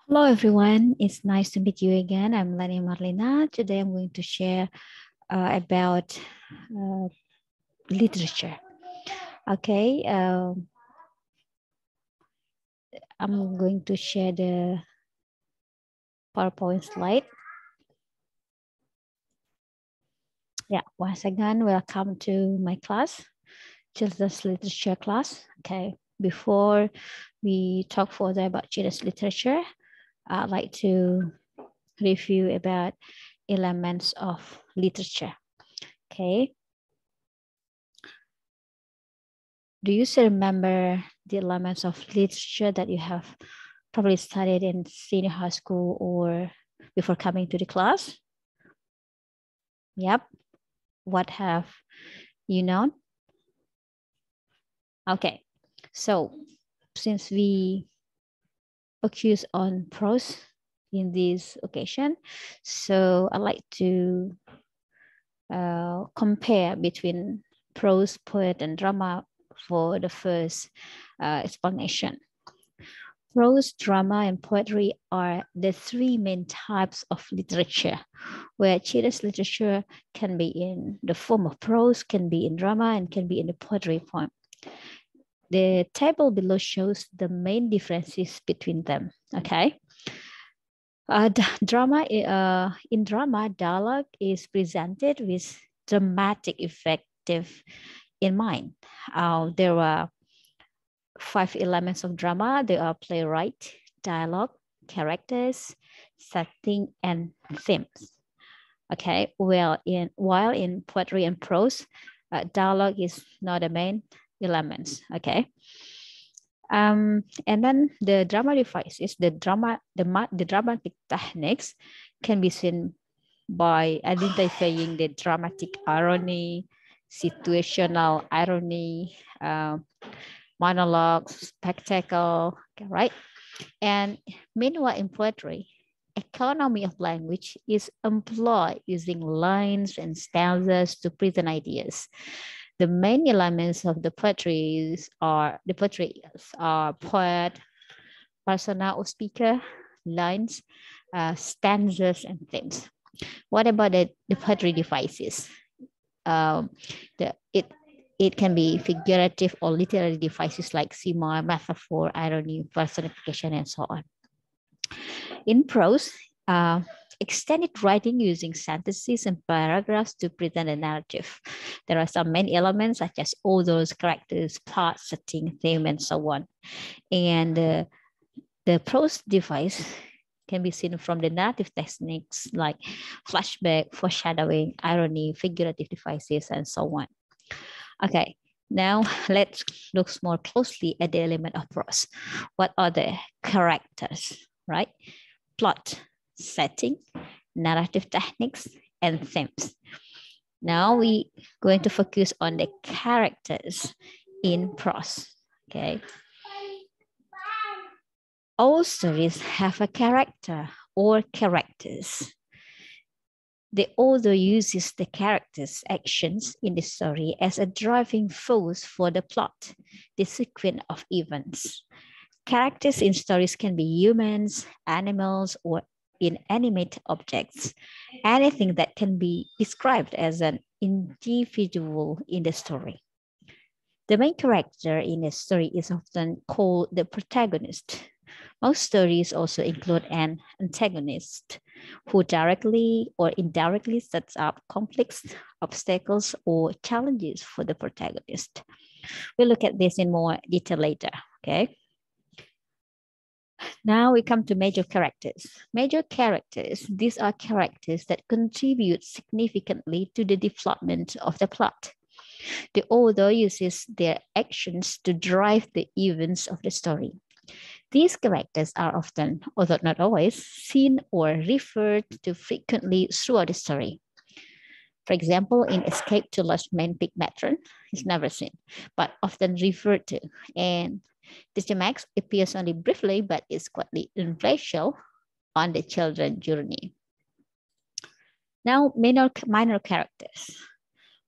Hello everyone, it's nice to meet you again. I'm Lani Marlina. Today I'm going to share about uh, literature. Okay, I'm going to share the PowerPoint slide. Yeah, once again, welcome to my class, Children's Literature class. Okay, before we talk further about children's literature, I'd like to review about elements of literature. Okay, do you still remember the elements of literature that you have probably studied in senior high school or before coming to the class? Yep. What have you known? Okay. So since we focus on prose in this occasion, so I like to compare between prose, poet, and drama for the first explanation. Prose, drama, and poetry are the three main types of literature, where children's literature can be in the form of prose, can be in drama, and can be in the poetry form. The table below shows the main differences between them. Okay. In drama, dialogue is presented with dramatic effective in mind. There are 5 elements of drama. They are playwright, dialogue, characters, setting, and themes. Okay, while in poetry and prose, dialogue is not the main elements. Okay, and then the drama devices, the dramatic techniques can be seen by identifying the dramatic irony, situational irony, monologues, spectacle, right? And meanwhile, in poetry, economy of language is employed using lines and stanzas to present ideas. The main elements of the poetry are poet, persona or speaker, lines, stanzas, and themes. What about the poetry devices? Um, it can be figurative or literary devices like simile, metaphor, irony, personification, and so on. In prose, extended writing using sentences and paragraphs to present a narrative. There are some main elements such as authors, characters, plot, setting, theme, and so on. And the prose device can be seen from the narrative techniques like flashback, foreshadowing, irony, figurative devices, and so on. Okay, now let's look more closely at the element of prose. What are the characters, right? Plot, setting, narrative techniques, and themes. Now we going to focus on the characters in prose. Okay. All stories have a character or characters. The author uses the characters' actions in the story as a driving force for the plot, the sequence of events. Characters in stories can be humans, animals, or inanimate objects, anything that can be described as an individual in the story. The main character in a story is often called the protagonist. Most stories also include an antagonist who directly or indirectly sets up conflicts, obstacles, or challenges for the protagonist. We'll look at this in more detail later, okay? Now we come to major characters. Major characters, these are characters that contribute significantly to the development of the plot. The author uses their actions to drive the events of the story. These characters are often, although not always, seen or referred to frequently throughout the story. For example, in Escape to Lost Man Big Matron, he's never seen, but often referred to. And Mr. Max appears only briefly, but is quite influential on the children's journey. Now, minor characters.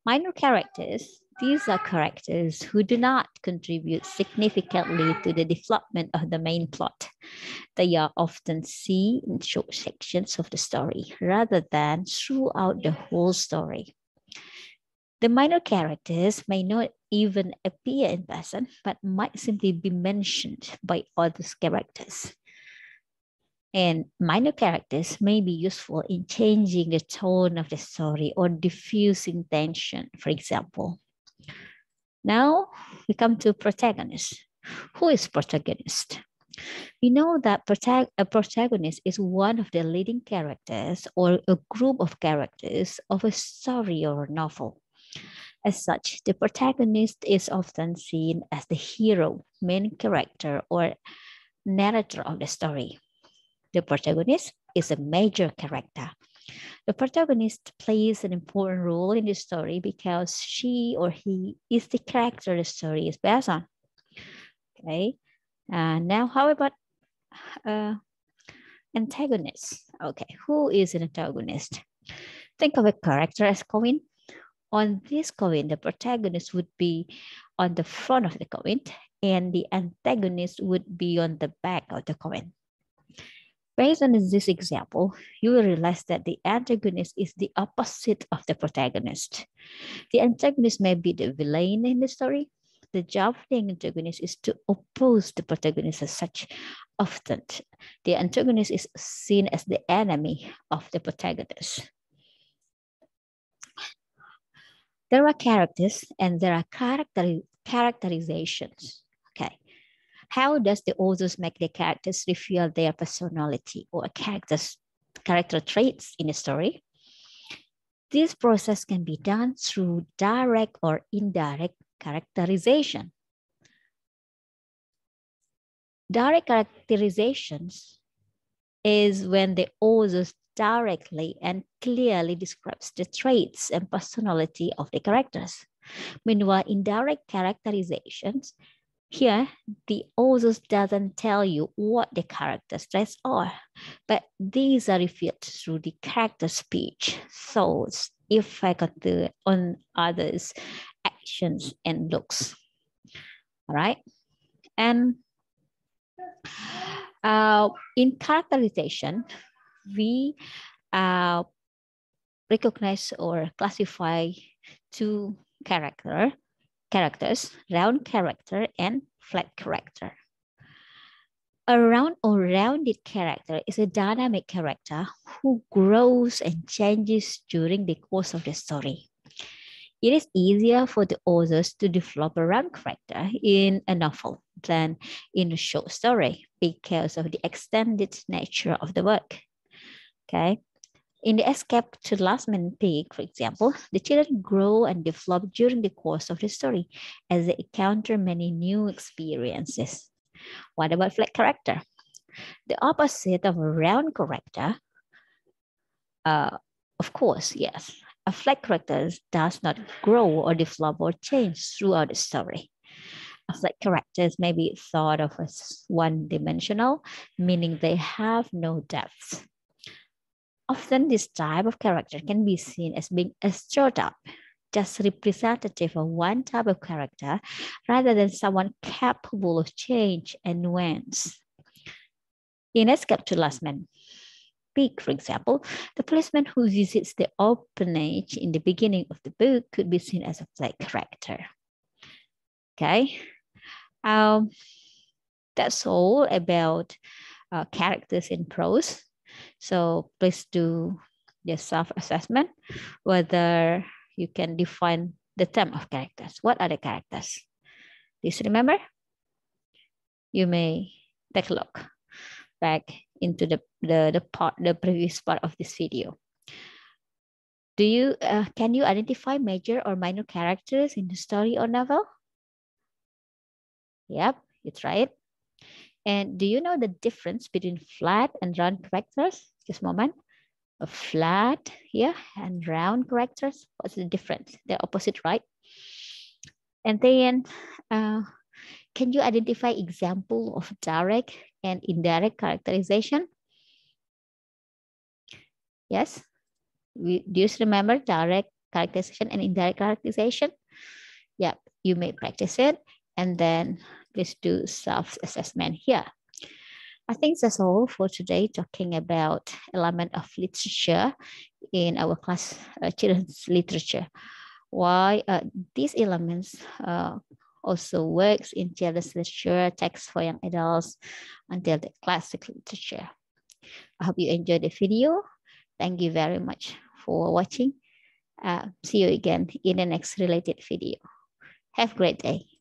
Minor characters These are characters who do not contribute significantly to the development of the main plot. They are often seen in short sections of the story rather than throughout the whole story. The minor characters may not even appear in person, but might simply be mentioned by other characters. And minor characters may be useful in changing the tone of the story or diffusing tension, for example. Now we come to protagonist. Who is protagonist? We know that a protagonist is one of the leading characters or a group of characters of a story or a novel. As such, the protagonist is often seen as the hero, main character, or narrator of the story. The protagonist is a major character. The protagonist plays an important role in the story because she or he is the character the story is based on. Okay. Now, how about antagonist? Okay, who is an antagonist? Think of a character as coin. On this coin, the protagonist would be on the front of the coin, and the antagonist would be on the back of the coin. Based on this example, you will realize that the antagonist is the opposite of the protagonist. The antagonist may be the villain in the story. The job of the antagonist is to oppose the protagonist as such. Often, the antagonist is seen as the enemy of the protagonist. There are characters and there are characterizations. Okay. How does the authors make the characters reveal their personality or character traits in a story? This process can be done through direct or indirect characterization. Direct characterizations is when the authors directly and clearly describes the traits and personality of the characters. Meanwhile, indirect characterizations, here, the author doesn't tell you what the character traits are, but these are revealed through the character speech, thoughts, effect on others, actions, and looks. All right. And in characterization, we recognize or classify two characters, round character and flat character. A round or rounded character is a dynamic character who grows and changes during the course of the story. It is easier for the authors to develop a round character in a novel than in a short story because of the extended nature of the work. Okay. In the Escape to Last Man Pig, for example, the children grow and develop during the course of the story as they encounter many new experiences. What about flat character? The opposite of a round character, of course, yes. A flat character does not grow or develop or change throughout the story. A flat characters may be thought of as one-dimensional, meaning they have no depth. Often this type of character can be seen as being a stereotype, just representative of one type of character rather than someone capable of change and nuance. In Escape to Last Man Pig, for example, the policeman who visits the orphanage in the beginning of the book could be seen as a flat character. Okay, that's all about characters in prose. So please do the self-assessment whether you can define the term of characters. What are the characters? Please remember. You may take a look back into the previous part of this video. Can you identify major or minor characters in the story or novel? Yep, you try it. And do you know the difference between flat and round characters? Just a moment. A flat here and round characters. What's the difference? They're opposite, right? And then can you identify example of direct and indirect characterization? Yes. Do you remember direct characterization and indirect characterization? Yep, you may practice it and then please do self-assessment here. I think that's all for today, talking about element of literature in our class, children's literature. Why these elements also works in children's literature, text for young adults, until the classic literature. I hope you enjoyed the video. Thank you very much for watching. See you again in the next related video. Have a great day.